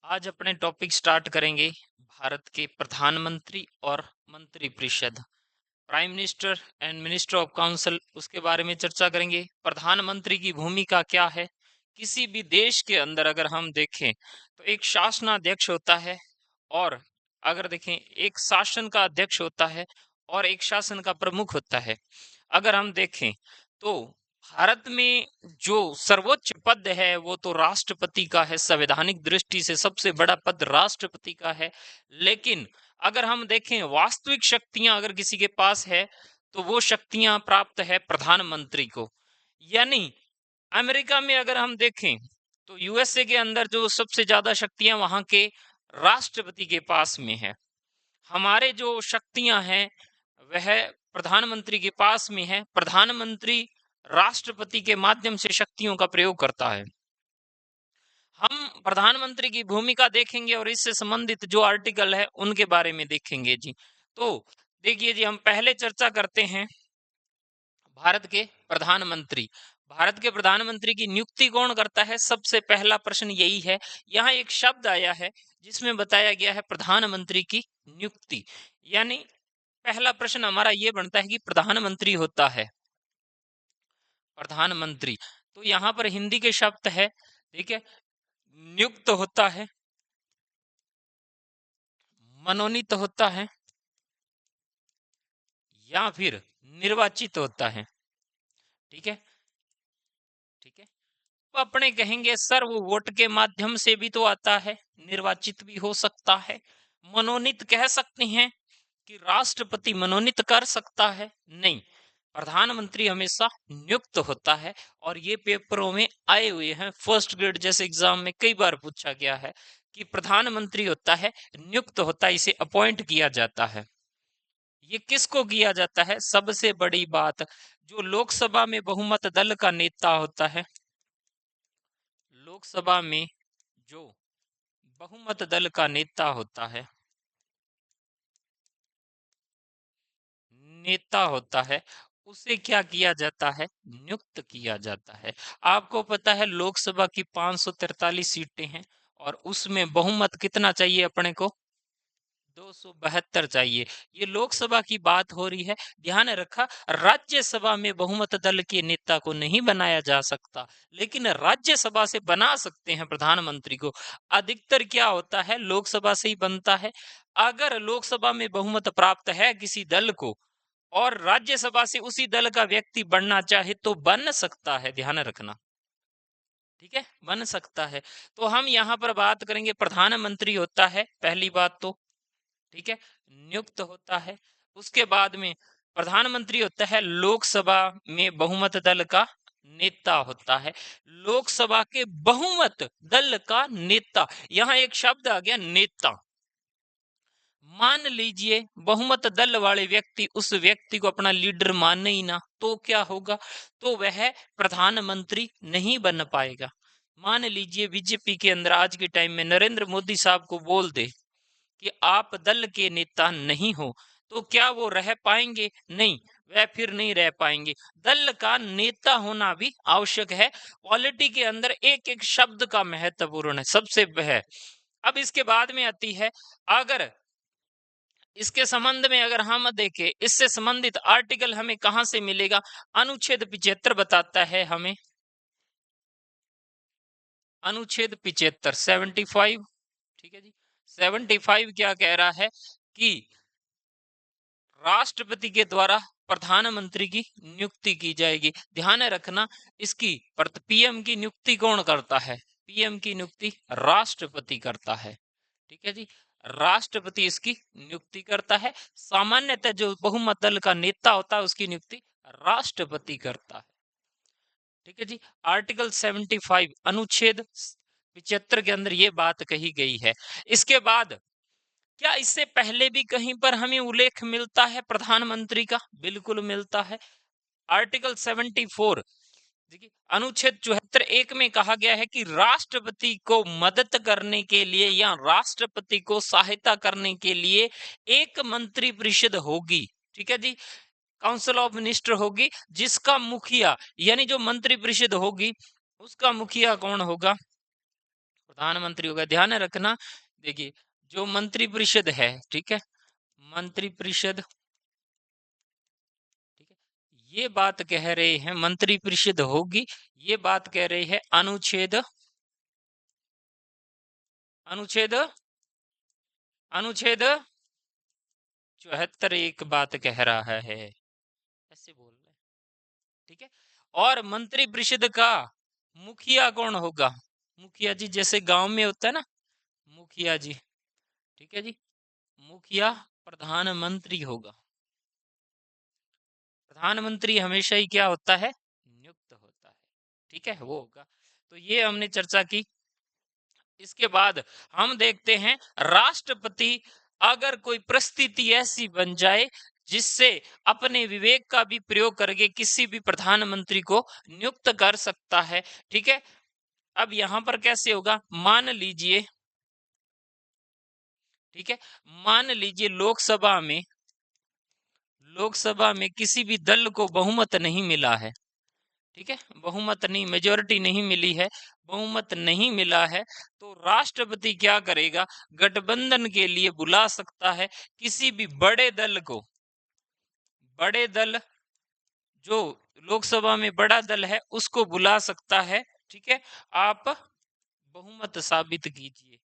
आज अपने topic start करेंगे भारत के प्रधानमंत्री और मंत्री परिषद, prime minister and minister of council, उसके बारे में चर्चा करेंगे। प्रधानमंत्री की भूमिका क्या है? किसी भी देश के अंदर अगर हम देखें तो एक शासनाध्यक्ष होता है, और अगर देखें एक शासन का अध्यक्ष होता है और एक शासन का प्रमुख होता है। अगर हम देखें तो भारत में जो सर्वोच्च पद है वो तो राष्ट्रपति का है। संवैधानिक दृष्टि से सबसे बड़ा पद राष्ट्रपति का है। लेकिन अगर हम देखें वास्तविक शक्तियां अगर किसी के पास है तो वो शक्तियां प्राप्त है प्रधानमंत्री को। यानी अमेरिका में अगर हम देखें तो यूएसए के अंदर जो सबसे ज्यादा शक्तियां वहां के राष्ट्रपति के पास में है। हमारे जो शक्तियां हैं वह प्रधानमंत्री के पास में है। प्रधानमंत्री राष्ट्रपति के माध्यम से शक्तियों का प्रयोग करता है। हम प्रधानमंत्री की भूमिका देखेंगे और इससे संबंधित जो आर्टिकल है उनके बारे में देखेंगे जी। तो देखिए जी, हम पहले चर्चा करते हैं भारत के प्रधानमंत्री। भारत के प्रधानमंत्री की नियुक्ति कौन करता है? सबसे पहला प्रश्न यही है। यहाँ एक शब्द आया है जिसमें बताया गया है प्रधानमंत्री की नियुक्ति। यानी पहला प्रश्न हमारा ये बनता है कि प्रधानमंत्री होता है प्रधानमंत्री, तो यहाँ पर हिंदी के शब्द है, ठीक है, नियुक्त होता है, मनोनीत होता है, या फिर निर्वाचित होता है। ठीक है, ठीक है। तो अपने कहेंगे सर वो वोट के माध्यम से भी तो आता है, निर्वाचित भी हो सकता है। मनोनीत कह सकते हैं कि राष्ट्रपति मनोनीत कर सकता है, नहीं, प्रधानमंत्री हमेशा नियुक्त होता है। और ये पेपरों में आए हुए हैं, फर्स्ट ग्रेड जैसे एग्जाम में कई बार पूछा गया है कि प्रधानमंत्री होता है, नियुक्त होता है, इसे अपॉइंट किया जाता है। ये किसको किया जाता है? सबसे बड़ी बात, जो लोकसभा में बहुमत दल का नेता होता है, लोकसभा में जो बहुमत दल का नेता होता है, नेता होता है, उसे क्या किया जाता है? नियुक्त किया जाता है। आपको पता है लोकसभा की 543 सीटें हैं और उसमें बहुमत कितना चाहिए अपने को? 272 चाहिए। ये लोकसभा की बात हो रही है। ध्यान रखा, राज्यसभा में बहुमत दल के नेता को नहीं बनाया जा सकता, लेकिन राज्यसभा से बना सकते हैं प्रधानमंत्री को। अधिकतर क्या होता है, लोकसभा से ही बनता है। अगर लोकसभा में बहुमत प्राप्त है किसी दल को और राज्यसभा से उसी दल का व्यक्ति बनना चाहे तो बन सकता है, ध्यान रखना। ठीक है, बन सकता है। तो हम यहाँ पर बात करेंगे प्रधानमंत्री होता है, पहली बात तो, ठीक है, नियुक्त होता है। उसके बाद में प्रधानमंत्री होता है लोकसभा में बहुमत दल का नेता होता है। लोकसभा के बहुमत दल का नेता, यहां एक शब्द आ गया नेता। मान लीजिए बहुमत दल वाले व्यक्ति उस व्यक्ति को अपना लीडर माने ही ना, तो क्या होगा? तो वह प्रधानमंत्री नहीं बन पाएगा। मान लीजिए बीजेपी के अंदर आज के टाइम में नरेंद्र मोदी साहब को बोल दे कि आप दल के नेता नहीं हो, तो क्या वो रह पाएंगे? नहीं, वह फिर नहीं रह पाएंगे। दल का नेता होना भी आवश्यक है। पॉलिटी के अंदर एक एक शब्द का महत्वपूर्ण है, सबसे वह। अब इसके बाद में आती है, अगर इसके संबंध में अगर हम देखें, इससे संबंधित आर्टिकल हमें कहां से मिलेगा? अनुच्छेद 75 बताता है हमें, अनुच्छेद 75, 75, ठीक है जी। 75 क्या कह रहा है कि राष्ट्रपति के द्वारा प्रधानमंत्री की नियुक्ति की जाएगी। ध्यान रखना, इसकी पीएम की नियुक्ति कौन करता है? पीएम की नियुक्ति राष्ट्रपति करता है। ठीक है जी, राष्ट्रपति इसकी नियुक्ति करता है। सामान्यतः जो बहुमत दल का नेता होता है उसकी नियुक्ति राष्ट्रपति करता है। ठीक है जी, आर्टिकल 75 अनुच्छेद 75 के अंदर ये बात कही गई है। इसके बाद क्या इससे पहले भी कहीं पर हमें उल्लेख मिलता है प्रधानमंत्री का? बिल्कुल मिलता है। आर्टिकल 74, देखिए अनुच्छेद 74 एक में कहा गया है कि राष्ट्रपति को मदद करने के लिए या राष्ट्रपति को सहायता करने के लिए एक मंत्री परिषद होगी। ठीक है जी, काउंसिल ऑफ मिनिस्टर होगी, जिसका मुखिया यानी जो मंत्री परिषद होगी उसका मुखिया कौन होगा? प्रधानमंत्री होगा। ध्यान रखना, देखिए जो मंत्री परिषद है, ठीक है, मंत्री परिषद, ठीक है, ये बात कह रहे हैं मंत्री परिषद होगी, ये बात कह रहे हैं अनुच्छेद अनुच्छेद अनुच्छेद 74 एक बात कह रहा है, ऐसे बोल रहे हैं, ठीक है। और मंत्री परिषद का मुखिया कौन होगा? मुखिया जी, जैसे गांव में होता है ना, मुखिया जी, ठीक है जी, मुखिया प्रधानमंत्री होगा। प्रधानमंत्री हमेशा ही क्या होता है? नियुक्त होता है, ठीक है, वो होगा। तो ये हमने चर्चा की। इसके बाद हम देखते हैं राष्ट्रपति, अगर कोई परिस्थिति ऐसी बन जाए जिससे अपने विवेक का भी प्रयोग करके किसी भी प्रधानमंत्री को नियुक्त कर सकता है, ठीक है। अब यहां पर कैसे होगा, मान लीजिए, ठीक है, मान लीजिए लोकसभा में किसी भी दल को बहुमत नहीं मिला है, ठीक है, बहुमत नहीं, मेजोरिटी नहीं मिली है, बहुमत नहीं मिला है, तो राष्ट्रपति क्या करेगा, गठबंधन के लिए बुला सकता है किसी भी बड़े दल को, बड़े दल, जो लोकसभा में बड़ा दल है उसको बुला सकता है, ठीक है, आप बहुमत साबित कीजिए,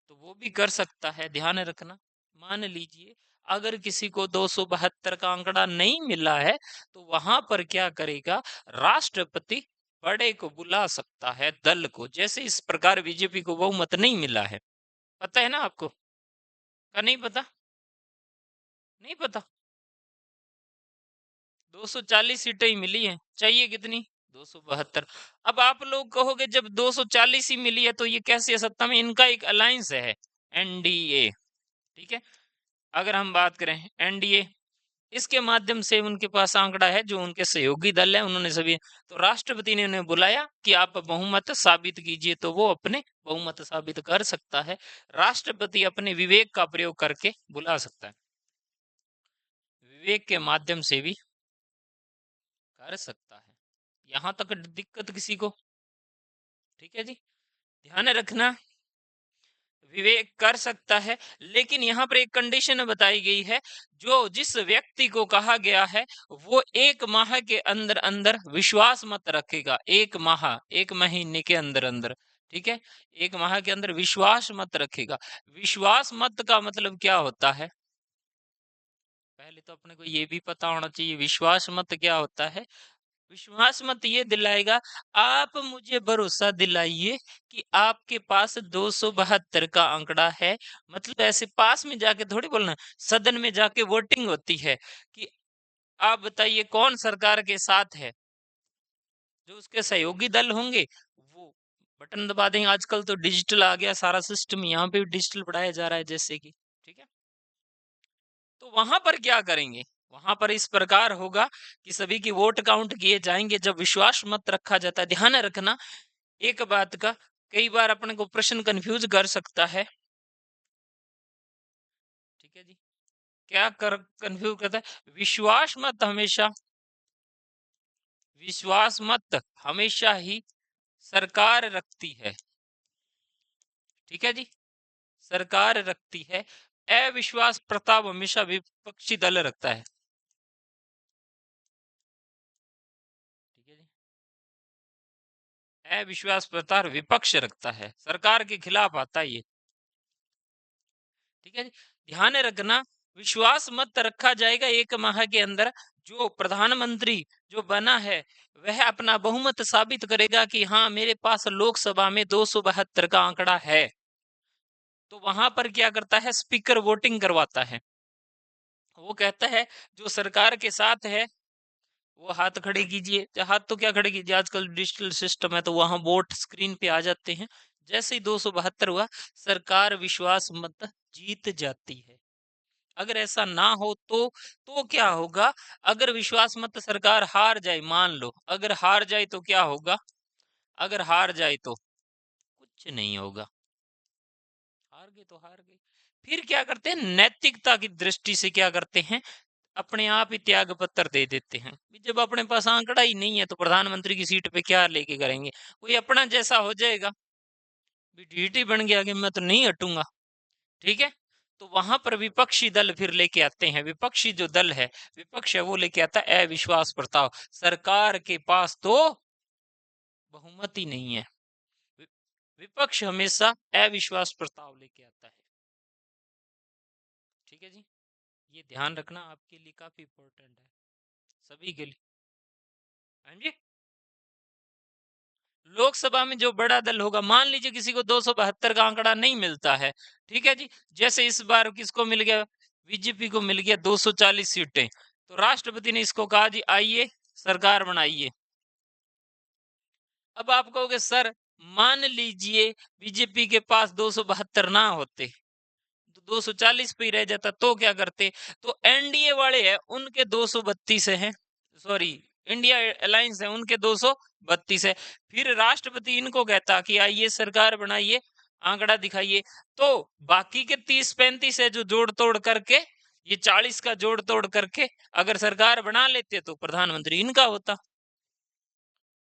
तो वो भी कर सकता है। ध्यान रखना, मान लीजिए अगर किसी को 272 का आंकड़ा नहीं मिला है, तो वहां पर क्या करेगा, राष्ट्रपति बड़े को बुला सकता है, दल को, जैसे इस प्रकार बीजेपी को बहुमत नहीं मिला है। पता है ना आपको? का नहीं पता? नहीं पता? 240 सीटें ही मिली हैं, चाहिए कितनी? 272। अब आप लोग कहोगे जब 240 ही मिली है तो ये कैसे है सत्ता में? इनका एक अलायंस है, एनडीए, ठीक है। अगर हम बात करें एनडीए, इसके माध्यम से उनके पास आंकड़ा है, जो उनके सहयोगी दल है उन्होंने सभी, तो राष्ट्रपति ने उन्हें बुलाया कि आप बहुमत साबित कीजिए, तो वो अपने बहुमत साबित कर सकता है। राष्ट्रपति अपने विवेक का प्रयोग करके बुला सकता है, विवेक के माध्यम से भी कर सकता है। यहां तक दिक्कत किसी को? ठीक है जी, ध्यान रखना, विवेक कर सकता है, लेकिन यहाँ पर एक कंडीशन बताई गई है, जो जिस व्यक्ति को कहा गया है वो 1 माह के अंदर अंदर विश्वास मत रखेगा, 1 माह, 1 महीने के अंदर अंदर, ठीक है, 1 माह के अंदर विश्वास मत रखेगा। विश्वास मत का मतलब क्या होता है? पहले तो अपने को ये भी पता होना चाहिए विश्वास मत क्या होता है। विश्वास मत ये दिलाएगा, आप मुझे भरोसा दिलाइए कि आपके पास 272 का आंकड़ा है, मतलब ऐसे पास में जाके थोड़ी बोलना, सदन में जाके वोटिंग होती है कि आप बताइए कौन सरकार के साथ है, जो उसके सहयोगी दल होंगे वो बटन दबा देंगे। आजकल तो डिजिटल आ गया सारा सिस्टम, यहाँ पे भी डिजिटल पढ़ाया जा रहा है जैसे कि, ठीक है। तो वहां पर क्या करेंगे, वहां पर इस प्रकार होगा कि सभी की वोट काउंट किए जाएंगे जब विश्वास मत रखा जाता है। ध्यान रखना एक बात का, कई बार अपने को प्रश्न कंफ्यूज कर सकता है, ठीक है जी, क्या कर कंफ्यूज करता है, विश्वास मत हमेशा ही सरकार रखती है, ठीक है जी, सरकार रखती है, अविश्वास प्रस्ताव हमेशा विपक्षी दल रखता है, ठीक है जी, अविश्वास प्रस्ताव विपक्ष रखता है, सरकार के खिलाफ आता है ये, ठीक है जी। ध्यान रखना, विश्वास मत रखा जाएगा 1 माह के अंदर, जो प्रधानमंत्री जो बना है वह अपना बहुमत साबित करेगा कि हाँ मेरे पास लोकसभा में 272 का आंकड़ा है, तो वहां पर क्या करता है, स्पीकर वोटिंग करवाता है, वो कहता है जो सरकार के साथ है वो हाथ खड़े कीजिए, हाथ तो क्या खड़े कीजिए, आजकल डिजिटल सिस्टम है तो वहां वोट स्क्रीन पे आ जाते हैं, जैसे ही 272 हुआ सरकार विश्वास मत जीत जाती है। अगर ऐसा ना हो तो क्या होगा, अगर विश्वास मत सरकार हार जाए, मान लो अगर हार जाए तो क्या होगा, अगर हार जाए तो कुछ नहीं होगा, हार गए तो हार गए। फिर क्या करते हैं, नैतिकता की दृष्टि से क्या करते हैं, अपने आप ही त्याग पत्र दे देते हैं। जब अपने पास आंकड़ा ही नहीं है तो प्रधानमंत्री की सीट पे क्या लेके करेंगे, कोई अपना जैसा हो जाएगा, डीटी बन गया कि मैं तो नहीं हटूंगा, ठीक है। तो वहां पर विपक्षी दल फिर लेके आते हैं, विपक्षी जो दल है, विपक्ष है, वो लेके आता है अविश्वास प्रस्ताव। सरकार के पास तो बहुमत ही नहीं है, वि- विपक्ष हमेशा अविश्वास प्रस्ताव लेके आता है, ठीक है जी। ये ध्यान रखना, आपके लिए काफी इंपॉर्टेंट है, सभी के लिए। हाँ जी। लोकसभा में जो बड़ा दल होगा, मान लीजिए किसी को 272 का आंकड़ा नहीं मिलता है, ठीक है जी। जैसे इस बार किसको मिल गया, बीजेपी को मिल गया 240 सीटें, तो राष्ट्रपति ने इसको कहा जी आइए सरकार बनाइए। अब आप कहोगे सर, मान लीजिए बीजेपी के पास 272 ना होते तो 240 पे ही रह जाता, तो क्या करते? तो एनडीए वाले हैं उनके 232 है, सॉरी, इंडिया अलायंस है उनके 232 है। फिर राष्ट्रपति इनको कहता कि आइए सरकार बनाइए, आंकड़ा दिखाइए, तो बाकी के 30-35 है जो जोड़ तोड़ करके, ये 40 का जोड़ तोड़ करके अगर सरकार बना लेते तो प्रधानमंत्री इनका होता।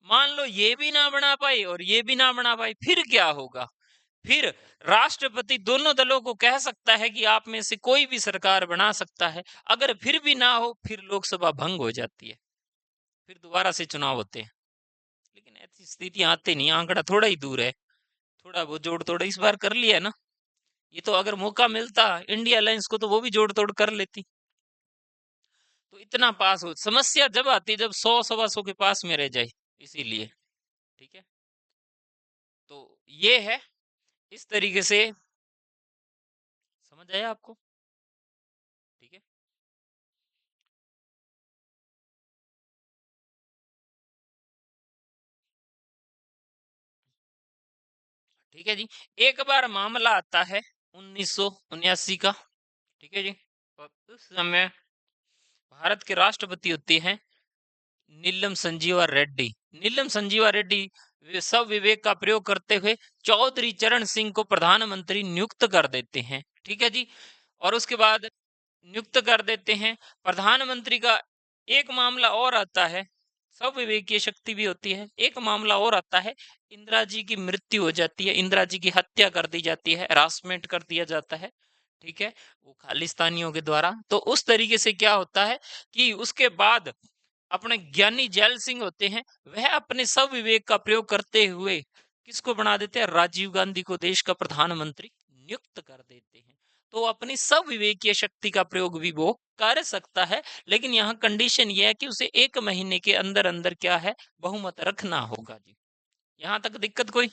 मान लो ये भी ना बना पाए और ये भी ना बना पाए, फिर क्या होगा? फिर राष्ट्रपति दोनों दलों को कह सकता है कि आप में से कोई भी सरकार बना सकता है। अगर फिर भी ना हो, फिर लोकसभा भंग हो जाती है, फिर दोबारा से चुनाव होते हैं। लेकिन ऐसी स्थितियां आते नहीं, आंकड़ा थोड़ा ही दूर है, थोड़ा वो जोड़ तोड़ इस बार कर लिया है ना। ये तो अगर मौका मिलता इंडिया अलायंस को तो वो भी जोड़ तोड़ कर लेती, तो इतना पास हो। समस्या जब आती है जब 100 सवा 100 के पास में रह जाए, इसीलिए, ठीक है। तो ये है, इस तरीके से समझ आया आपको, ठीक है। ठीक है जी। एक बार मामला आता है 1979 का, ठीक है जी। और उस समय भारत के राष्ट्रपति होते हैं नीलम संजीवा रेड्डी। नीलम संजीवा रेड्डी सब विवेक का प्रयोग करते हुए चौधरी चरण सिंह को प्रधानमंत्री नियुक्त कर देते हैं, ठीक है जी। और उसके बाद नियुक्त कर देते हैं प्रधानमंत्री का। एक मामला और आता है, सब विवेकीय शक्ति भी होती है। एक मामला और आता है, इंदिरा जी की मृत्यु हो जाती है, इंदिरा जी की हत्या कर दी जाती है, हरासमेंट कर दिया जाता है, ठीक है, वो खालिस्तानियों के द्वारा। तो उस तरीके से क्या होता है कि उसके बाद अपने ज्ञानी जैल सिंह होते हैं, वह अपने सब विवेक का प्रयोग करते हुए किसको बना देते हैं, राजीव गांधी को देश का प्रधानमंत्री नियुक्त कर देते हैं। तो अपनी सब विवेकीय शक्ति का प्रयोग भी वो कर सकता है, लेकिन यहाँ कंडीशन ये है कि उसे 1 महीने के अंदर अंदर क्या है, बहुमत रखना होगा जी। यहाँ तक दिक्कत कोई?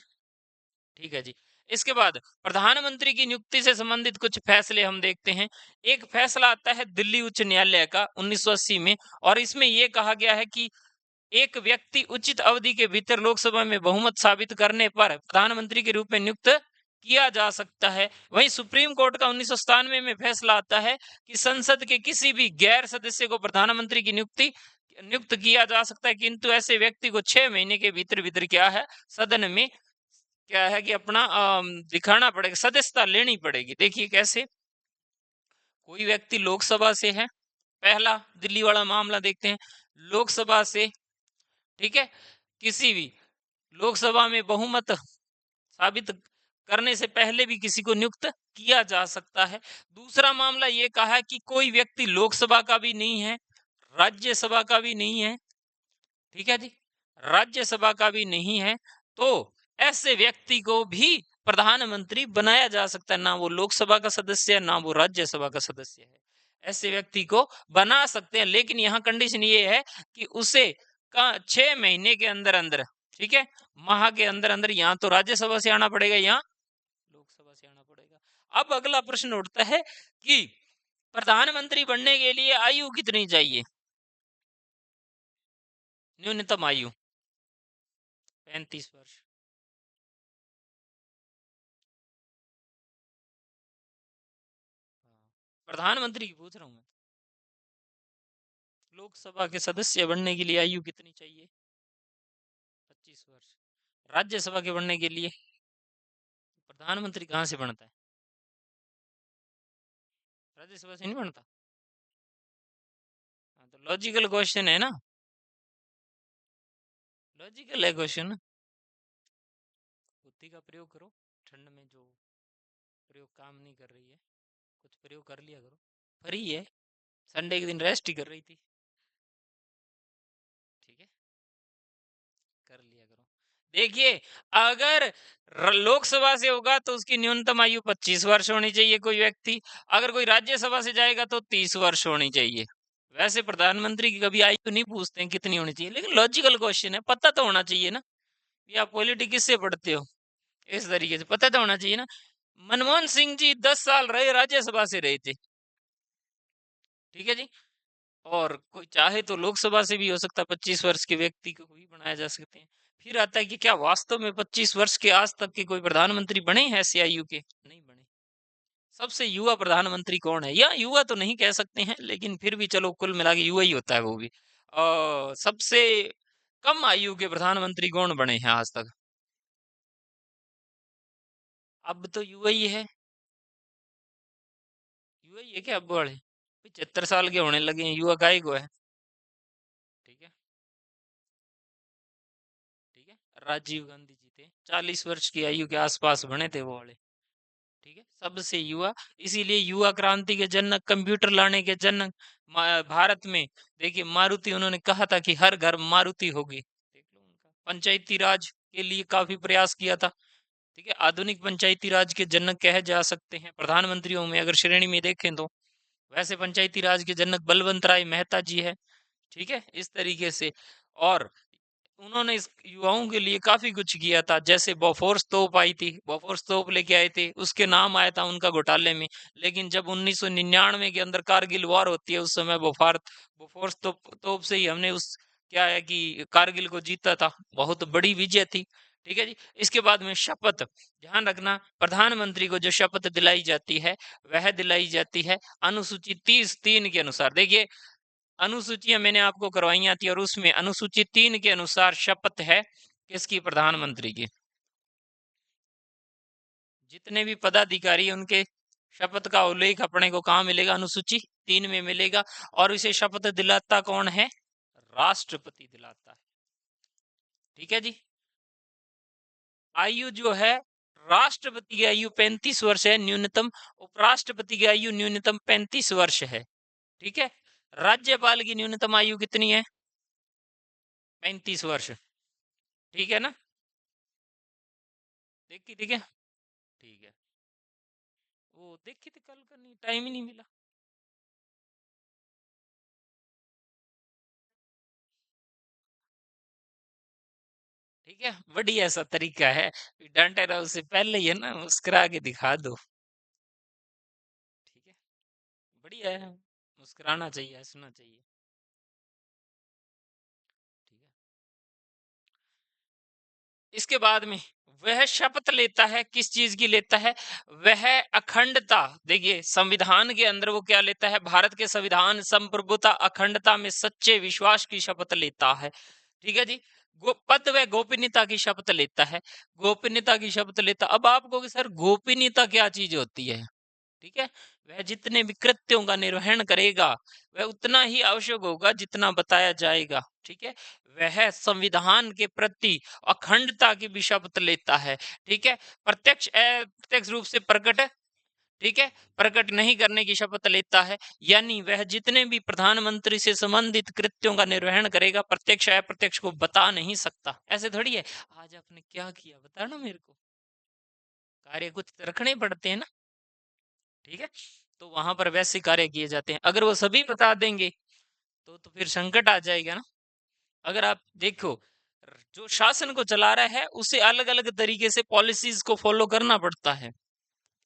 ठीक है जी। इसके बाद प्रधानमंत्री की नियुक्ति से संबंधित कुछ फैसले हम देखते हैं। एक फैसला आता है दिल्ली उच्च न्यायालय का 1980 में, और इसमें यह कहा गया है कि एक व्यक्ति उचित अवधि के भीतर लोकसभा में बहुमत साबित करने पर प्रधानमंत्री के रूप में नियुक्त किया जा सकता है। वहीं सुप्रीम कोर्ट का 1997 में फैसला आता है कि संसद के किसी भी गैर सदस्य को प्रधानमंत्री की नियुक्ति नियुक्त किया जा सकता है, किंतु ऐसे व्यक्ति को 6 महीने के भीतर भीतर क्या है, सदन में क्या है कि अपना दिखाना पड़ेगा, सदस्यता लेनी पड़ेगी। देखिए कैसे, कोई व्यक्ति लोकसभा से है, पहला दिल्ली वाला मामला देखते हैं, लोकसभा से, ठीक है, किसी भी लोकसभा में बहुमत साबित करने से पहले भी किसी को नियुक्त किया जा सकता है। दूसरा मामला ये कहा है कि कोई व्यक्ति लोकसभा का भी नहीं है, राज्यसभा का भी नहीं है, ठीक है जी, राज्यसभा का भी नहीं है, तो ऐसे व्यक्ति को भी प्रधानमंत्री बनाया जा सकता है। ना वो लोकसभा का सदस्य है, ना वो राज्यसभा का सदस्य है, ऐसे व्यक्ति को बना सकते हैं। लेकिन यहाँ कंडीशन ये है कि उसे का 6 महीने के अंदर अंदर, ठीक है, माह के अंदर अंदर यहाँ तो राज्यसभा से आना पड़ेगा, यहाँ लोकसभा से आना पड़ेगा। अब अगला प्रश्न उठता है कि प्रधानमंत्री बनने के लिए आयु कितनी चाहिए, न्यूनतम आयु 35 वर्ष। प्रधानमंत्री की पूछ रहा हूँ मैं, लोकसभा के सदस्य बनने के लिए आयु कितनी चाहिए? 25 वर्ष। राज्यसभा के बनने के लिए प्रधानमंत्री कहाँ से बनता है, राज्यसभा से नहीं बनता। हाँ, तो लॉजिकल क्वेश्चन है ना, लॉजिकल है क्वेश्चन, बुद्धि का प्रयोग करो, ठंड में जो प्रयोग काम नहीं कर रही है, कुछ प्रयोग कर लिया करो। फ्री है, संडे के दिन रेस्ट ही कर रही थी। ठीक है, कर लिया करो। देखिए, अगर लोकसभा से होगा तो उसकी न्यूनतम आयु 25 वर्ष होनी चाहिए कोई व्यक्ति, अगर कोई राज्यसभा से जाएगा तो 30 वर्ष होनी चाहिए। वैसे प्रधानमंत्री की कभी आयु नहीं पूछते हैं कितनी होनी चाहिए, लेकिन लॉजिकल क्वेश्चन है, पता तो होना चाहिए ना। ये आप पॉलिटिक्स से पढ़ते हो, इस तरीके से पता तो होना चाहिए ना। मनमोहन सिंह जी 10 साल रहे, राज्यसभा से रहे थे। ठीक है जी। और कोई चाहे तो लोकसभा से भी हो सकता है, 25 वर्ष के व्यक्ति को भी बनाया जा सकते हैं। फिर आता है कि क्या वास्तव में 25 वर्ष के आज तक के कोई प्रधानमंत्री बने हैं ऐसी आयु के? नहीं बने। सबसे युवा प्रधानमंत्री कौन है? या युवा तो नहीं कह सकते हैं, लेकिन फिर भी चलो कुल मिला के युवा ही होता है वो भी। सबसे कम आयु के प्रधानमंत्री कौन बने हैं आज तक? अब तो युवा ही है। युवा ही है क्या अब वाले? 75 साल के होने लगे हैं, युवा काहे को है? ठीक है, ठीक है। राजीव गांधी जी थे, 40 वर्ष की आयु के आसपास बने थे वो वाले। ठीक है, सबसे युवा। इसीलिए युवा क्रांति के जनक, कंप्यूटर लाने के जनक भारत में। देखिए मारुति, उन्होंने कहा था कि हर घर मारुति होगी, देख लो उनका पंचायती राज के लिए काफी प्रयास किया था। ठीक है, आधुनिक पंचायती राज के जनक कहे जा सकते हैं प्रधानमंत्रियों में, अगर श्रेणी में देखें तो। वैसे पंचायती राज के जनक बलवंत राय मेहता जी है। ठीक है, इस तरीके से। और उन्होंने इस युवाओं के लिए काफी कुछ किया था, जैसे बोफोर्स तोप आई थी, बोफोर्स तोप लेके आए थे, उसके नाम आया था उनका घोटाले में। लेकिन जब 1999 के अंदर कारगिल वॉर होती है, उस समय बोफोर्स तोप से ही हमने उस क्या है कि कारगिल को जीता था। बहुत बड़ी विजय थी। ठीक है जी। इसके बाद में शपथ, ध्यान रखना, प्रधानमंत्री को जो शपथ दिलाई जाती है वह दिलाई जाती है अनुसूची 30(3) के अनुसार। देखिए, अनुसूचियां मैंने आपको करवाई थी, और उसमें अनुसूची 3 के अनुसार शपथ है किसकी? प्रधानमंत्री की। जितने भी पदाधिकारी हैं, उनके शपथ का उल्लेख अपने को कहाँ मिलेगा? अनुसूची 3 में मिलेगा। और इसे शपथ दिलाता कौन है? राष्ट्रपति दिलाता है। ठीक है जी। आयु जो है, राष्ट्रपति की आयु 35 वर्ष है न्यूनतम, उपराष्ट्रपति की आयु न्यूनतम 35 वर्ष है। ठीक है, राज्यपाल की न्यूनतम आयु कितनी है? 35 वर्ष। ठीक है ना? देखी? ठीक है, ठीक है। वो देखी थी कल, करनी टाइम ही नहीं मिला। ठीक है, बढ़िया सा तरीका है। डंडे रहो से पहले ही है ना, मुस्कुरा के दिखा दो। ठीक है, बढ़िया है, मुस्कुराना चाहिए, हंसना चाहिए। ठीक है, इसके बाद में वह शपथ लेता है, किस चीज की लेता है? वह अखंडता। देखिए संविधान के अंदर वो क्या लेता है? भारत के संविधान, संप्रभुता, अखंडता में सच्चे विश्वास की शपथ लेता है। ठीक है जी। पद व गोपनीयता की शपथ लेता है। गोपनीयता की शपथ लेता। अब आप कहोगे सर गोपनीयता क्या चीज होती है? ठीक है, वह जितने भी कृत्यों का निर्वहन करेगा वह उतना ही आवश्यक होगा जितना बताया जाएगा। ठीक है, वह संविधान के प्रति अखंडता की भी शपथ लेता है। ठीक है, प्रत्यक्ष अप्रत्यक्ष रूप से प्रकट, ठीक है, प्रकट नहीं करने की शपथ लेता है। यानी वह जितने भी प्रधानमंत्री से संबंधित कृत्यों का निर्वहन करेगा, प्रत्यक्ष अप्रत्यक्ष को बता नहीं सकता। ऐसे थोड़ी है आज आपने क्या किया बता ना मेरे को, कार्य कुछ रखने पड़ते हैं ना। ठीक है, तो वहां पर वैसे कार्य किए जाते हैं। अगर वो सभी बता देंगे तो फिर संकट आ जाएगा ना। अगर आप देखो, जो शासन को चला रहा है उसे अलग अलग तरीके से पॉलिसीज को फॉलो करना पड़ता है।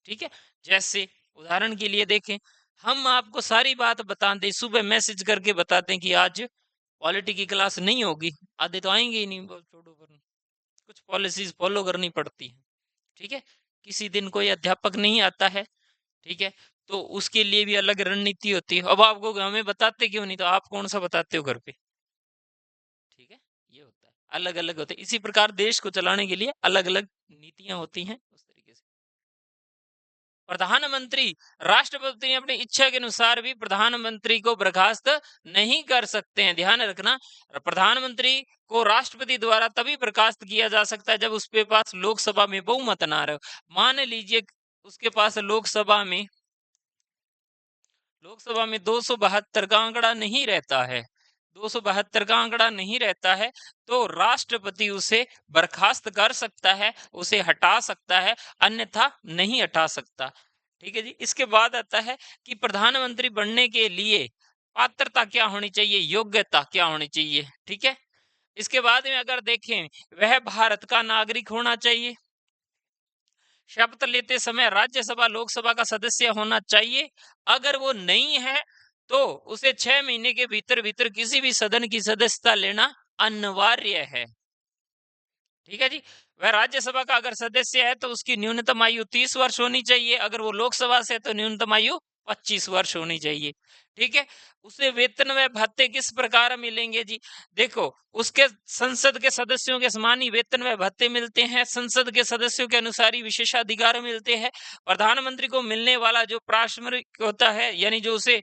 ठीक है, जैसे उदाहरण के लिए देखें, हम आपको सारी बात बता दें, सुबह मैसेज करके बताते हैं कि आज पॉलिटी की क्लास नहीं होगी, आधे तो आएंगे ही नहीं, छोड़ो, पर कुछ पॉलिसीज फॉलो करनी पड़ती है। ठीक है, किसी दिन कोई अध्यापक नहीं आता है, ठीक है, तो उसके लिए भी अलग रणनीति होती है। अब आपको हमें बताते क्यों नहीं, तो आप कौन सा बताते हो घर पे? ठीक है, ये होता है, अलग अलग होते हैं। इसी प्रकार देश को चलाने के लिए अलग अलग नीतियां होती हैं, उस तरीके से। प्रधानमंत्री, राष्ट्रपति ने अपनी इच्छा के अनुसार भी प्रधानमंत्री को बर्खास्त नहीं कर सकते हैं। ध्यान रखना, प्रधानमंत्री को राष्ट्रपति द्वारा तभी बर्खास्त किया जा सकता है जब उसके पास लोकसभा में बहुमत ना रहे। मान लीजिए उसके पास लोकसभा में 272 का आंकड़ा नहीं रहता है, 272 का आंकड़ा नहीं रहता है, तो राष्ट्रपति उसे बर्खास्त कर सकता है, उसे हटा सकता है, अन्यथा नहीं हटा सकता। ठीक है जी। इसके बाद आता है कि प्रधानमंत्री बनने के लिए पात्रता क्या होनी चाहिए, योग्यता क्या होनी चाहिए। ठीक है। इसके बाद में अगर देखें, वह भारत का नागरिक होना चाहिए, शपथ लेते समय राज्यसभा लोकसभा का सदस्य होना चाहिए। अगर वो नहीं है तो उसे 6 महीने के भीतर भीतर किसी भी सदन की सदस्यता लेना अनिवार्य है। ठीक है जी। वह राज्यसभा का अगर सदस्य है तो उसकी न्यूनतम आयु 30 वर्ष होनी चाहिए, अगर वो लोकसभा से है तो न्यूनतम आयु 25 वर्ष होनी चाहिए। ठीक है। उसे वेतन व भत्ते किस प्रकार मिलेंगे जी? देखो, उसके संसद के सदस्यों के समान ही वेतन व भत्ते मिलते हैं, संसद के सदस्यों के अनुसार ही विशेषाधिकार मिलते हैं। प्रधानमंत्री को मिलने वाला जो प्राथमिक होता है, यानी जो उसे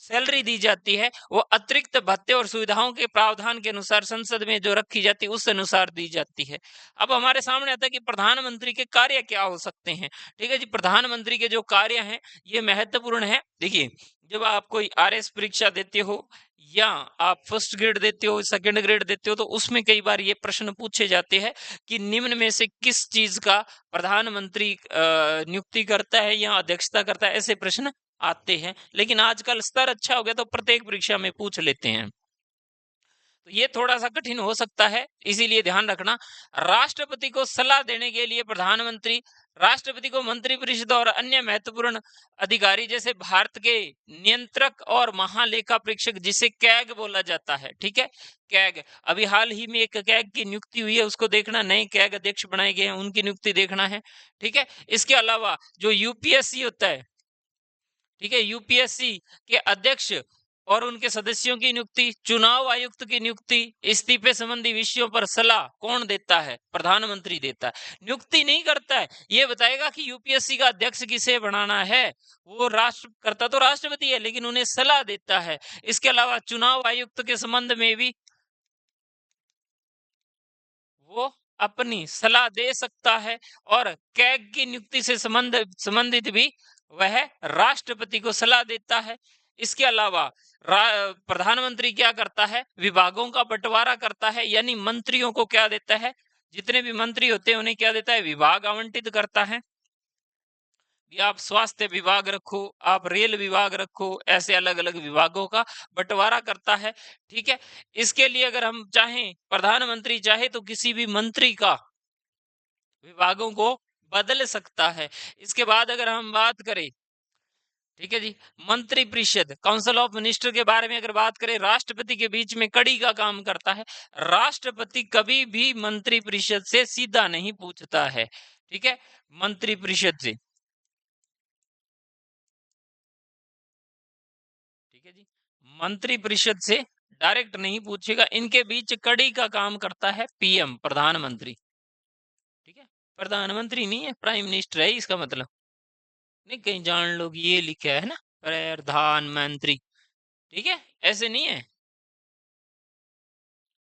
सैलरी दी जाती है, वो अतिरिक्त भत्ते और सुविधाओं के प्रावधान के अनुसार संसद में जो रखी जाती है उस अनुसार दी जाती है। अब हमारे सामने आता है कि प्रधानमंत्री के कार्य क्या हो सकते हैं। ठीक है जी। प्रधानमंत्री के जो कार्य हैं ये महत्वपूर्ण है। देखिए, जब आप कोई आरएस परीक्षा देते हो या आप फर्स्ट ग्रेड देते हो, सेकंड ग्रेड देते हो, तो उसमें कई बार ये प्रश्न पूछे जाते हैं कि निम्न में से किस चीज का प्रधानमंत्री नियुक्ति करता है या अध्यक्षता करता है, ऐसे प्रश्न आते हैं। लेकिन आजकल स्तर अच्छा हो गया तो प्रत्येक परीक्षा में पूछ लेते हैं, तो ये थोड़ा सा कठिन हो सकता है। इसीलिए ध्यान रखना, राष्ट्रपति को सलाह देने के लिए प्रधानमंत्री राष्ट्रपति को मंत्रिपरिषद और अन्य महत्वपूर्ण अधिकारी जैसे भारत के नियंत्रक और महालेखा परीक्षक, जिसे कैग बोला जाता है। ठीक है। कैग, अभी हाल ही में एक कैग की नियुक्ति हुई है, उसको देखना, नए कैग अध्यक्ष बनाए गए हैं, उनकी नियुक्ति देखना है। ठीक है। इसके अलावा जो यूपीएससी होता है, ठीक है, यूपीएससी के अध्यक्ष और उनके सदस्यों की नियुक्ति, चुनाव आयुक्त की नियुक्ति, इस्तीफे संबंधी विषयों पर सलाह कौन देता है? प्रधानमंत्री देता है। नियुक्ति नहीं करता है, ये बताएगा कि यूपीएससी का अध्यक्ष किसे बनाना है, वो राष्ट्रकर्ता तो राष्ट्रपति है, लेकिन उन्हें सलाह देता है। इसके अलावा चुनाव आयुक्त के संबंध में भी वो अपनी सलाह दे सकता है, और कैग की नियुक्ति से संबंधित भी वह राष्ट्रपति को सलाह देता है। इसके अलावा प्रधानमंत्री क्या करता है? विभागों का बंटवारा करता है, यानी मंत्रियों को क्या देता है? जितने भी मंत्री होते हैं उन्हें क्या देता है? विभाग आवंटित करता है। आप स्वास्थ्य विभाग रखो, आप रेल विभाग रखो, ऐसे अलग अलग विभागों का बंटवारा करता है। ठीक है। इसके लिए अगर हम चाहें, प्रधानमंत्री चाहे तो किसी भी मंत्री का विभागों को बदल सकता है। इसके बाद अगर हम बात करें, ठीक है जी, मंत्री परिषद, काउंसिल ऑफ मिनिस्टर के बारे में अगर बात करें, राष्ट्रपति के बीच में कड़ी का काम करता है। राष्ट्रपति कभी भी मंत्री परिषद से सीधा नहीं पूछता है। ठीक है। मंत्री परिषद से, ठीक है जी, मंत्री परिषद से डायरेक्ट नहीं पूछेगा। इनके बीच कड़ी का काम करता है पीएम, प्रधानमंत्री। ठीक है। प्रधानमंत्री नहीं है, प्राइम मिनिस्टर है इसका मतलब। नहीं, कहीं जान लो कि ये लिखा है ना, प्रधानमंत्री। ठीक है, ऐसे नहीं है।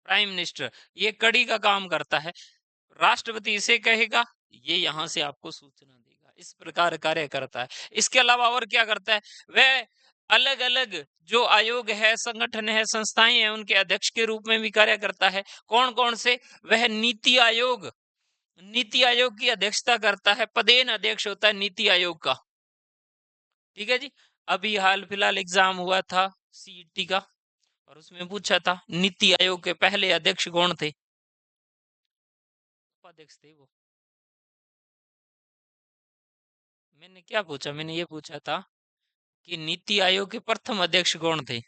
प्राइम मिनिस्टर ये कड़ी का काम करता है। राष्ट्रपति इसे कहेगा, ये यहां से आपको सूचना देगा, इस प्रकार कार्य करता है। इसके अलावा और क्या करता है? वह अलग अलग जो आयोग है, संगठन है, संस्थाएं हैं, उनके अध्यक्ष के रूप में भी कार्य करता है। कौन कौन से? वह नीति आयोग की अध्यक्षता करता है, पदेन अध्यक्ष होता है नीति आयोग का। ठीक है जी। अभी हाल फिलहाल एग्जाम हुआ था सीईटी का, और उसमें पूछा था नीति आयोग के पहले अध्यक्ष कौन थे? उपाध्यक्ष थे वो। मैंने क्या पूछा? मैंने ये पूछा था कि नीति आयोग के प्रथम अध्यक्ष कौन थे।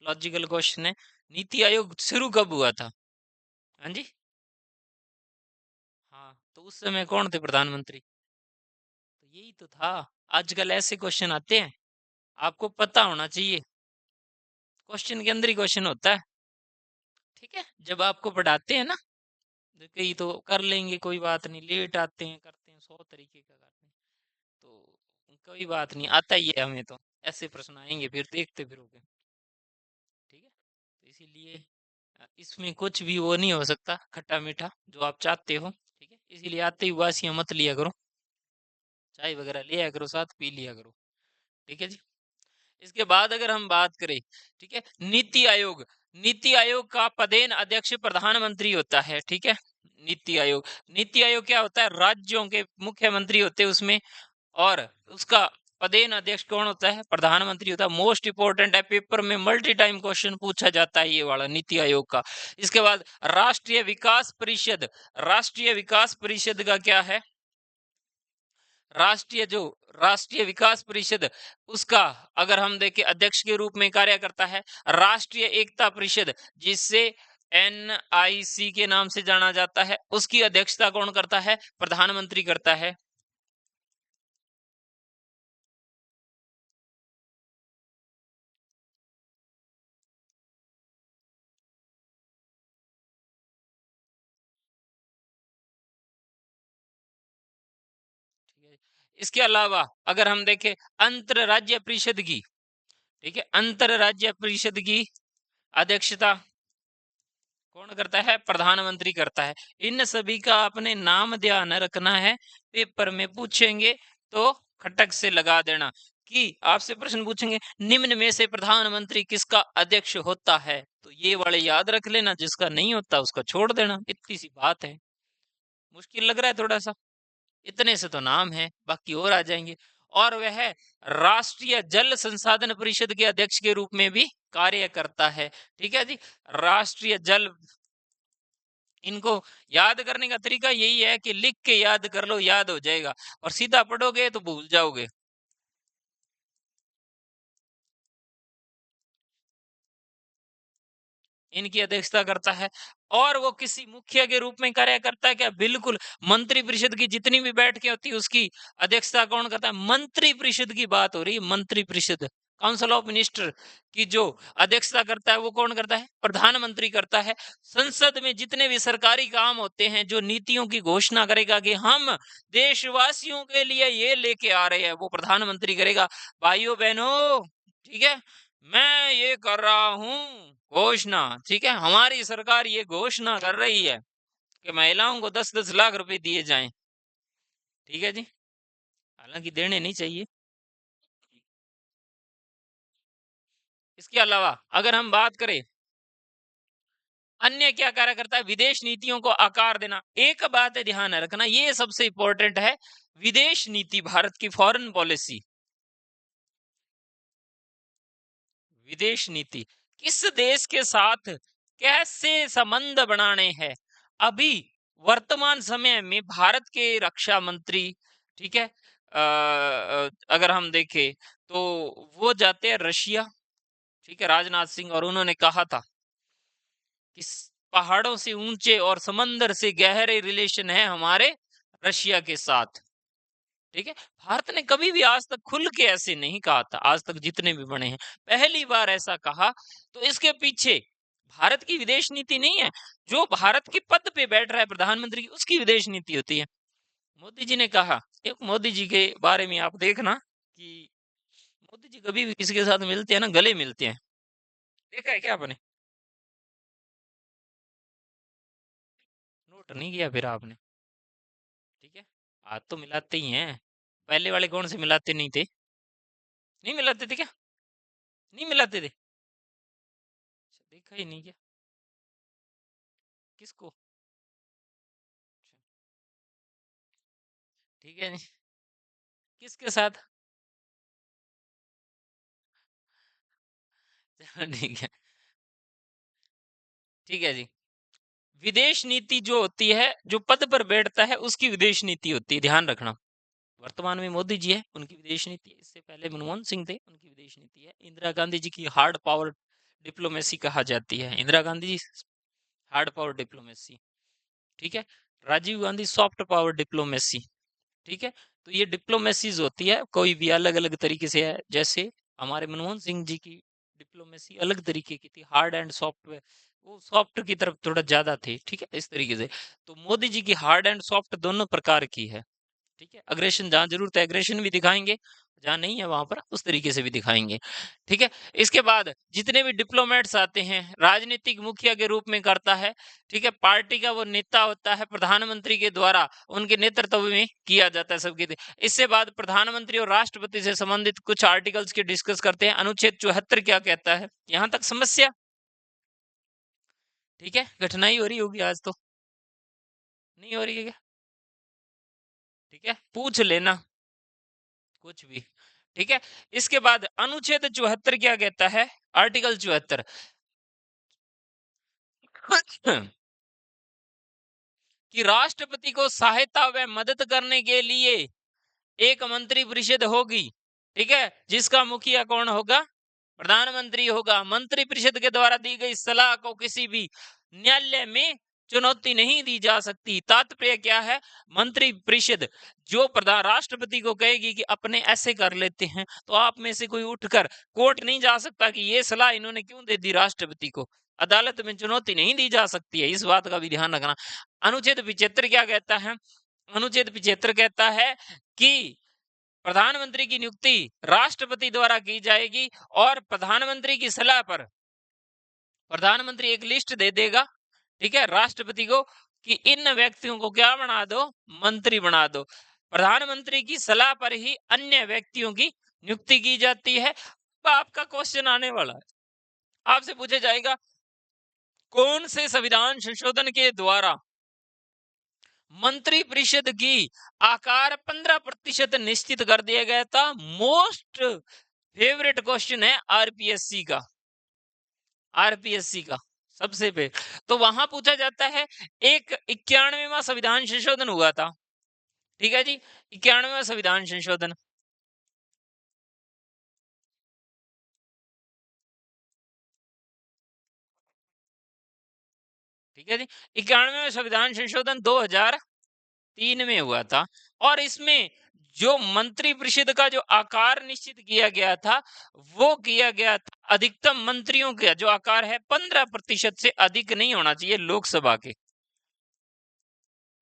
लॉजिकल क्वेश्चन है। नीति आयोग शुरू कब हुआ था? हाँ जी। हाँ, तो उस समय कौन थे प्रधानमंत्री? तो यही तो था। आजकल ऐसे क्वेश्चन आते हैं, आपको पता होना चाहिए। क्वेश्चन के अंदर ही क्वेश्चन होता है। ठीक है। जब आपको पढ़ाते हैं ना, तो कई तो कर लेंगे, कोई बात नहीं, लेट आते हैं, करते हैं, 100 तरीके का करते हैं, तो कोई बात नहीं, आता ही है हमें तो। ऐसे प्रश्न आएंगे फिर देखते फिरोगे। ठीक है, तो इसीलिए इसमें कुछ भी वो नहीं हो सकता खट्टा मीठा जो आप चाहते हो। ठीक है, इसीलिए आते ही उबासियां मत लिया करो, चाय वगैरह लिया करो साथ, पी लिया करो। ठीक है जी। इसके बाद अगर हम बात करें, ठीक है, नीति आयोग। नीति आयोग का पदेन अध्यक्ष प्रधानमंत्री होता है। ठीक है, नीति आयोग। नीति आयोग क्या होता है, राज्यों के मुख्यमंत्री होते हैं उसमें, और उसका पदेन अध्यक्ष कौन होता है, प्रधानमंत्री होता है। मोस्ट इंपोर्टेंट है, पेपर में मल्टी टाइम क्वेश्चन पूछा जाता है ये वाला नीति आयोग का। इसके बाद राष्ट्रीय विकास परिषद। राष्ट्रीय विकास परिषद का क्या है, राष्ट्रीय जो राष्ट्रीय विकास परिषद, उसका अगर हम देखें अध्यक्ष के रूप में कार्य करता है राष्ट्रीय एकता परिषद, जिससे NIC के नाम से जाना जाता है, उसकी अध्यक्षता कौन करता है, प्रधानमंत्री करता है। ठीक है, इसके अलावा अगर हम देखें अंतरराज्य परिषद की, ठीक है, अंतरराज्य परिषद की अध्यक्षता कौन करता है, प्रधानमंत्री करता है। इन सभी का अपने नाम ध्यान रखना है, पेपर में पूछेंगे तो खटक से लगा देना। कि आपसे प्रश्न पूछेंगे निम्न में से प्रधानमंत्री किसका अध्यक्ष होता है, तो ये वाले याद रख लेना, जिसका नहीं होता उसका छोड़ देना, इतनी सी बात है। मुश्किल लग रहा है थोड़ा सा, इतने से तो नाम है, बाकी और आ जाएंगे। और वह राष्ट्रीय जल संसाधन परिषद के अध्यक्ष के रूप में भी कार्य करता है। ठीक है जी, राष्ट्रीय जल, इनको याद करने का तरीका यही है कि लिख के याद कर लो, याद हो जाएगा, और सीधा पढ़ोगे तो भूल जाओगे। इनकी अध्यक्षता करता है। और वो किसी मुखिया के रूप में कार्य करता है क्या, बिल्कुल। मंत्री परिषद की जितनी भी बैठकें होती है उसकी अध्यक्षता कौन करता है, मंत्री परिषद की बात हो रही है, मंत्री परिषद, काउंसिल ऑफ मिनिस्टर की जो अध्यक्षता करता है वो कौन करता है, प्रधानमंत्री करता है। संसद में जितने भी सरकारी काम होते हैं, जो नीतियों की घोषणा करेगा कि हम देशवासियों के लिए ये लेके आ रहे हैं, वो प्रधानमंत्री करेगा। भाइयों बहनों, ठीक है, मैं ये कर रहा हूँ घोषणा, ठीक है, हमारी सरकार ये घोषणा कर रही है कि महिलाओं को 10-10 लाख रुपए दिए जाएं। ठीक है जी, हालांकि देने नहीं चाहिए। इसके अलावा अगर हम बात करें अन्य क्या कार्य करता है, विदेश नीतियों को आकार देना। एक बात है ध्यान रखना, ये सबसे इंपॉर्टेंट है, विदेश नीति, भारत की फॉरेन पॉलिसी, विदेश नीति, किस देश के साथ कैसे संबंध बनाने हैं। अभी वर्तमान समय में भारत के रक्षा मंत्री, ठीक है, अगर हम देखें तो वो जाते हैं रशिया, ठीक है, राजनाथ सिंह, और उन्होंने कहा था कि पहाड़ों से ऊंचे और समंदर से गहरे रिलेशन है हमारे रशिया के साथ। ठीक है, भारत ने कभी भी आज तक खुल के ऐसे नहीं कहा था, आज तक जितने भी बने हैं, पहली बार ऐसा कहा। तो इसके पीछे भारत की विदेश नीति नहीं है, जो भारत के पद पे बैठ रहा है प्रधानमंत्री की, उसकी विदेश नीति होती है। मोदी जी ने कहा, एक मोदी जी के बारे में आप देखना कि मोदी जी कभी भी किसी के साथ मिलते हैं ना, गले मिलते हैं, देखा है क्या आपने, नोट नहीं किया फिर आपने। ठीक है, हाथ तो मिलाते ही हैं, पहले वाले कौन से मिलाते नहीं थे, नहीं मिलाते थे क्या, नहीं मिलाते थे, अच्छा, देखा ही नहीं क्या, किसको, अच्छा, ठीक है, किसके साथ, ठीक है, ठीक है जी। विदेश नीति जो होती है, जो पद पर बैठता है उसकी विदेश नीति होती है, ध्यान रखना। वर्तमान में मोदी जी है, उनकी विदेश नीति है, इससे पहले मनमोहन सिंह थे, उनकी विदेश नीति है। इंदिरा गांधी जी की हार्ड पावर डिप्लोमेसी कहा जाती है, Indira Gandhi ji hard power diplomacy, ठीक है। Rajiv Gandhi soft power diplomacy, ठीक है। तो ये डिप्लोमेसीज होती है, कोई भी अलग अलग तरीके से है, जैसे हमारे मनमोहन सिंह जी की डिप्लोमेसी अलग तरीके की थी, हार्ड एंड सॉफ्ट, वो सॉफ्ट की तरफ थोड़ा ज्यादा थे, ठीक है, इस तरीके से। तो मोदी जी की हार्ड एंड सॉफ्ट दोनों प्रकार की है, ठीक है, अग्रेशन जहां जरूरत है अग्रेशन भी दिखाएंगे, जहां नहीं है वहां पर उस तरीके से भी दिखाएंगे। ठीक है, इसके बाद जितने भी डिप्लोमेट्स आते हैं राजनीतिक मुखिया के रूप में करता है। ठीक है, पार्टी का वो नेता होता है, प्रधानमंत्री के द्वारा उनके नेतृत्व में किया जाता है सबके। इससे बाद प्रधानमंत्री और राष्ट्रपति से संबंधित कुछ आर्टिकल्स के डिस्कस करते हैं। अनुच्छेद 74 क्या कहता है, यहां तक समस्या? ठीक है, कठिनाई हो रही होगी आज तो, नहीं हो रही है क्या? ठीक है, पूछ लेना कुछ भी। ठीक है, इसके बाद अनुच्छेद 74 क्या कहता है, आर्टिकल 74 कि राष्ट्रपति को सहायता व मदद करने के लिए एक मंत्री परिषद होगी। ठीक है, जिसका मुखिया कौन होगा? प्रधानमंत्री होगा। मंत्री परिषद के द्वारा दी गई सलाह को किसी भी न्यायालय में चुनौती नहीं दी जा सकती। तात्पर्य क्या है? मंत्री परिषद जो प्रधान राष्ट्रपति को कहेगी कि अपने ऐसे कर लेते हैं, तो आप में से कोई उठकर कोर्ट नहीं जा सकता कि ये सलाह इन्होंने क्यों दे दी राष्ट्रपति को। अदालत में चुनौती नहीं दी जा सकती है, इस बात का भी ध्यान रखना। अनुच्छेद 75 क्या कहता है? अनुच्छेद 75 कहता है कि प्रधानमंत्री की नियुक्ति राष्ट्रपति द्वारा की जाएगी और प्रधानमंत्री की सलाह पर प्रधानमंत्री एक लिस्ट दे देगा, ठीक है, राष्ट्रपति को कि इन व्यक्तियों को क्या बना दो, मंत्री बना दो। प्रधानमंत्री की सलाह पर ही अन्य व्यक्तियों की नियुक्ति की जाती है। अब आपका क्वेश्चन आने वाला है, आपसे पूछा जाएगा कौन से संविधान संशोधन के द्वारा मंत्री परिषद की आकार 15% निश्चित कर दिया गया था? मोस्ट फेवरेट क्वेश्चन है आरपीएससी का, आरपीएससी का सबसे पे। तो वहां पूछा जाता है एक 91वां संविधान संशोधन हुआ था। ठीक है जी, 91वां संविधान संशोधन। ठीक है जी, 91वां संविधान संशोधन 2003 में हुआ था। और इसमें जो मंत्री परिषद का जो आकार निश्चित किया गया था, वो किया गया था अधिकतम मंत्रियों का जो आकार है 15% से अधिक नहीं होना चाहिए। लोकसभा के,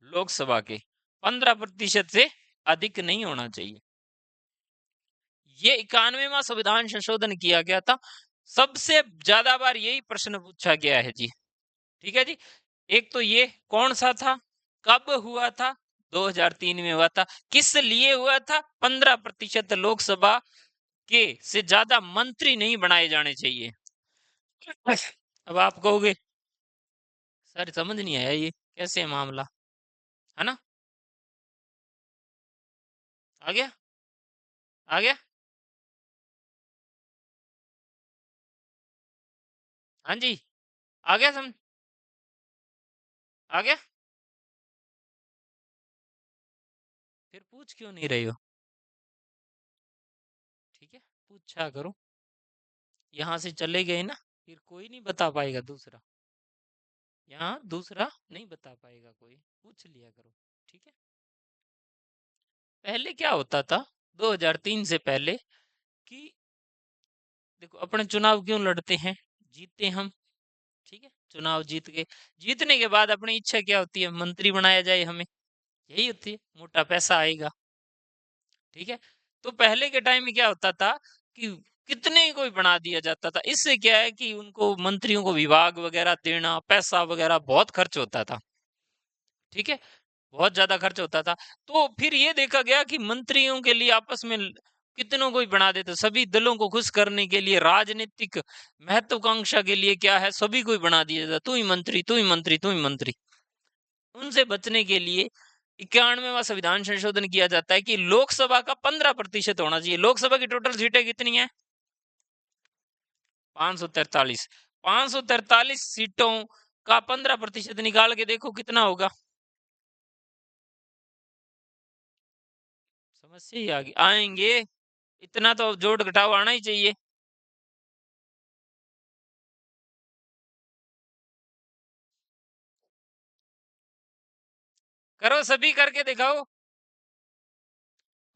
लोकसभा के 15% से अधिक नहीं होना चाहिए। ये 91वां संविधान संशोधन किया गया था। सबसे ज्यादा बार यही प्रश्न पूछा गया है जी। ठीक है जी, एक तो ये कौन सा था, कब हुआ था? 2003 में हुआ था। किस लिए हुआ था? 15% लोकसभा के से ज्यादा मंत्री नहीं बनाए जाने चाहिए। अब आप कहोगे सर समझ नहीं आया ये कैसे है मामला, है ना? आ गया, आ गया। हाँ जी, आ गया समझ, आ गया। फिर पूछ क्यों नहीं रही हो? ठीक है, पूछा करो। यहाँ से चले गए ना, फिर कोई नहीं बता पाएगा दूसरा, यहाँ दूसरा नहीं बता पाएगा कोई, पूछ लिया करो। ठीक है, पहले क्या होता था 2003 से पहले कि देखो अपने चुनाव क्यों लड़ते हैं, जीतते हम। ठीक है, चुनाव जीत के, जीतने के बाद अपनी इच्छा क्या होती है? मंत्री बनाया जाए हमें, यही होती है, मोटा पैसा आएगा। ठीक है, तो पहले के टाइम में क्या होता था कि कितने ही कोई बना दिया जाता था। इससे क्या है कि उनको मंत्रियों को विभाग वगैरह देना, पैसा वगैरह बहुत खर्च होता था। ठीक है, बहुत ज्यादा खर्च होता था। तो फिर ये देखा गया कि मंत्रियों के लिए आपस में कितनों को ही बना देते, सभी दलों को खुश करने के लिए, राजनीतिक महत्वाकांक्षा के लिए क्या है, सभी को ही बना दिया जाता, तू ही मंत्री, तू ही मंत्री, तू ही मंत्री। उनसे बचने के लिए 91वां संविधान संशोधन किया जाता है कि लोकसभा का 15% होना चाहिए। लोकसभा की टोटल सीटें कितनी है? 543। 543 सीटों का 15% निकाल के देखो कितना होगा। समस्या ही आ गई, आएंगे, इतना तो जोड़ घटाव आना ही चाहिए। करो, सभी करके दिखाओ।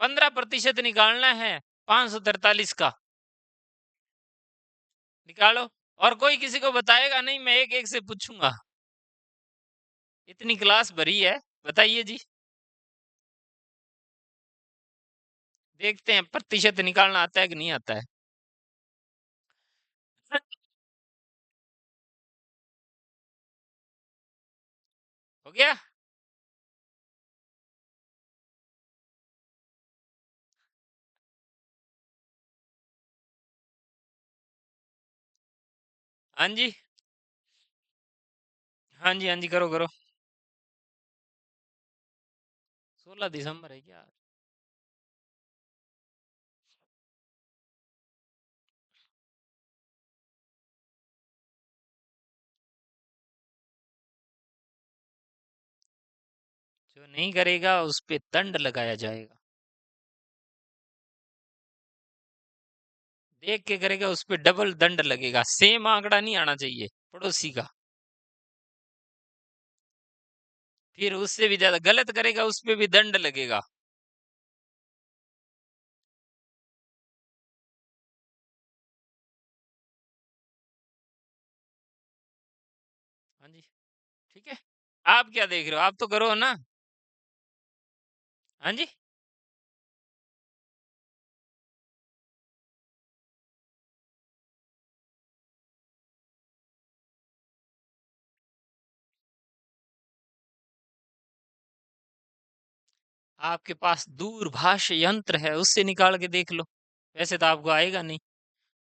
15% निकालना है 543 का, निकालो। और कोई किसी को बताएगा नहीं, मैं एक एक से पूछूंगा। इतनी क्लास भरी है, बताइए जी। देखते हैं प्रतिशत निकालना आता है कि नहीं आता है। हो गया। हाँ जी, हाँ जी, हाँ जी, करो करो। 16 दिसंबर है क्या? जो नहीं करेगा उस पे दंड लगाया जाएगा। देख के करेगा उस पे डबल दंड लगेगा, सेम आंकड़ा नहीं आना चाहिए पड़ोसी का। फिर उससे भी ज्यादा गलत करेगा उस पे भी दंड लगेगा। हाँ जी, ठीक है। आप क्या देख रहे हो? आप तो करो ना। हाँ जी। आपके पास दूरभाष यंत्र है, उससे निकाल के देख लो। वैसे तो आपको आएगा नहीं।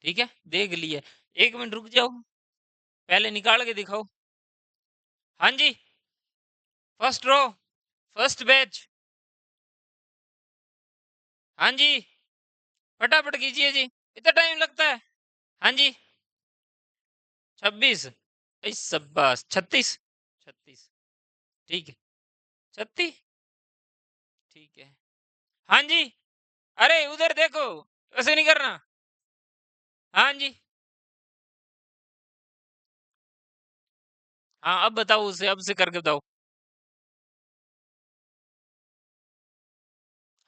ठीक है, देख लिए। 1 मिनट रुक जाओ, पहले निकाल के दिखाओ। हाँ जी, फर्स्ट रो, फर्स्ट बैच। हाँ जी, फटाफट कीजिए जी, इतना टाइम लगता है? हाँ जी। 26, इस बस 36, 36। ठीक है, 36। ठीक है। हाँ जी। अरे उधर देखो, ऐसे नहीं करना। हाँ जी। हाँ, अब बताओ उसे, अब से करके बताओ।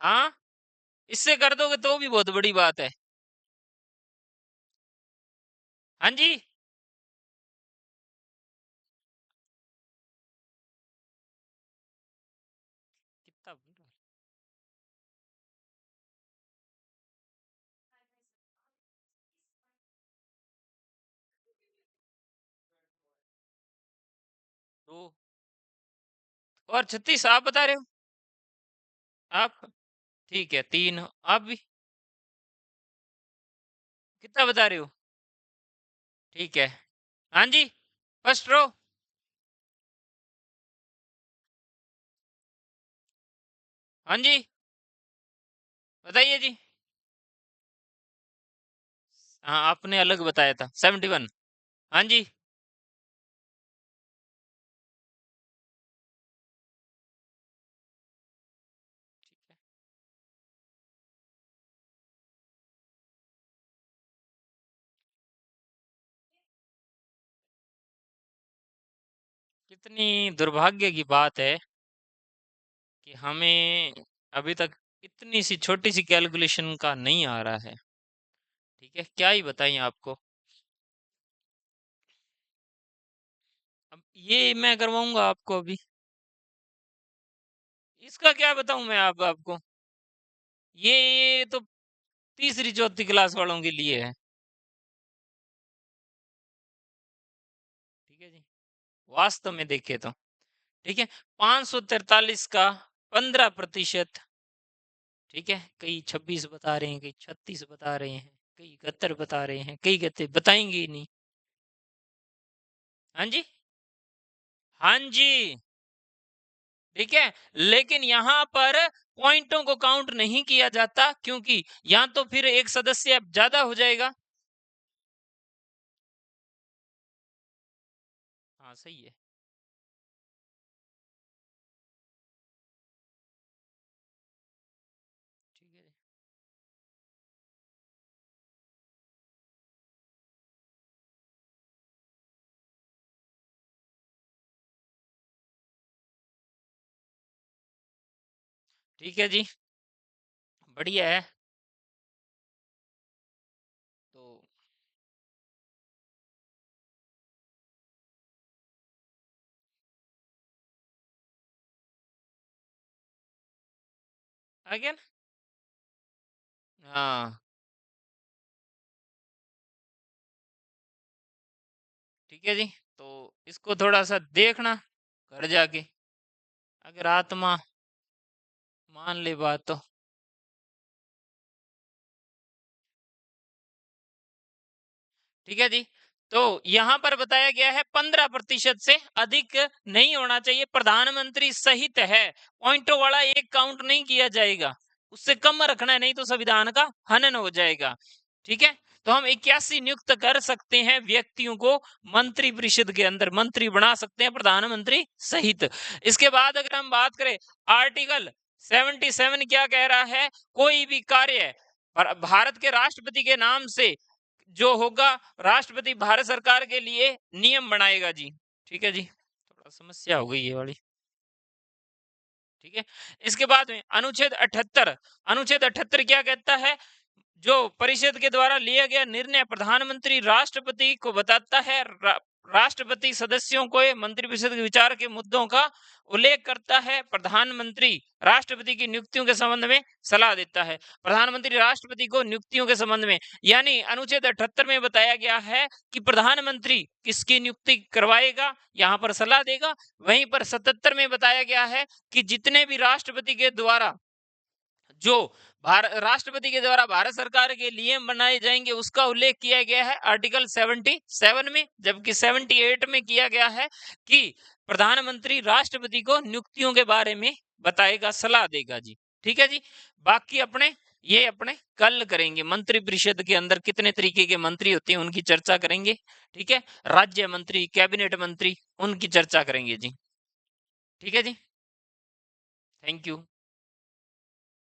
हाँ, इससे कर दोगे तो भी बहुत बड़ी बात है। हाँ जी। कितना? दो, और 36 आप बता रहे हो? आप, ठीक है, 3 आप भी। कितना बता रहे हो? ठीक है। हाँ जी, फर्स्ट रो। हाँ जी, बताइए जी। हाँ, आपने अलग बताया था 71। हाँ जी। कितनी दुर्भाग्य की बात है कि हमें अभी तक इतनी सी छोटी सी कैलकुलेशन का नहीं आ रहा है। ठीक है, क्या ही बताएं आपको। अब ये मैं करवाऊंगा आपको अभी। इसका क्या बताऊं मैं आपको। ये तो तीसरी चौथी क्लास वालों के लिए है। ठीक है जी, वास्तव में देखे तो। ठीक है, 543 का 15%। ठीक है, कई 26 बता रहे हैं, कई 36 बता रहे हैं, कई 71 बता रहे हैं, कई कहते बताएंगे ही नहीं। हाँ जी। हाँ जी। ठीक है, लेकिन यहाँ पर पॉइंटों को काउंट नहीं किया जाता, क्योंकि या तो फिर एक सदस्य ज्यादा हो जाएगा। हाँ, सही है। ठीक है। ठीक है जी, बढ़िया है। तो अगेन। हाँ, ठीक है जी। तो इसको थोड़ा-सा देखना घर जाके, अगर आत्मा मान ले बात तो। ठीक है जी। तो यहाँ पर बताया गया है 15% से अधिक नहीं होना चाहिए, प्रधानमंत्री सहित है, पॉइंटों वाला एक काउंट नहीं किया जाएगा, उससे कम रखना है, नहीं तो संविधान का हनन हो जाएगा। ठीक है। तो हम 81 नियुक्त कर सकते हैं व्यक्तियों को, मंत्री परिषद के अंदर मंत्री बना सकते हैं प्रधानमंत्री सहित। इसके बाद अगर हम बात करें, आर्टिकल 77 क्या कह रहा है, कोई भी कार्य भारत के राष्ट्रपति के नाम से जो होगा, राष्ट्रपति भारत सरकार के लिए नियम बनाएगा जी। ठीक है जी, थोड़ा समस्या हो गई ये वाली। ठीक है। इसके बाद में अनुच्छेद 78, अनुच्छेद 78 क्या कहता है, जो परिषद के द्वारा लिया गया निर्णय प्रधानमंत्री राष्ट्रपति को बताता है, राष्ट्रपति सदस्यों को मंत्रिपरिषद के विचार के मुद्दों का उल्लेख करता है, प्रधानमंत्री राष्ट्रपति की नियुक्तियों के संबंध में सलाह देता है, प्रधानमंत्री राष्ट्रपति को नियुक्तियों के संबंध में, यानी अनुच्छेद 78 में बताया गया है कि प्रधानमंत्री किसकी नियुक्ति करवाएगा, यहां पर सलाह देगा। वहीं पर 77 में बताया गया है कि जितने भी राष्ट्रपति के द्वारा जो राष्ट्रपति के द्वारा भारत सरकार के नियम बनाए जाएंगे उसका उल्लेख किया गया है आर्टिकल 77 में, जबकि 78 में किया गया है कि प्रधानमंत्री राष्ट्रपति को नियुक्तियों के बारे में बताएगा, सलाह देगा जी। ठीक है जी। बाकी अपने कल करेंगे, मंत्री परिषद के अंदर कितने तरीके के मंत्री होते हैं उनकी चर्चा करेंगे। ठीक है। राज्य मंत्री, कैबिनेट मंत्री, उनकी चर्चा करेंगे जी। ठीक है जी। Thank you.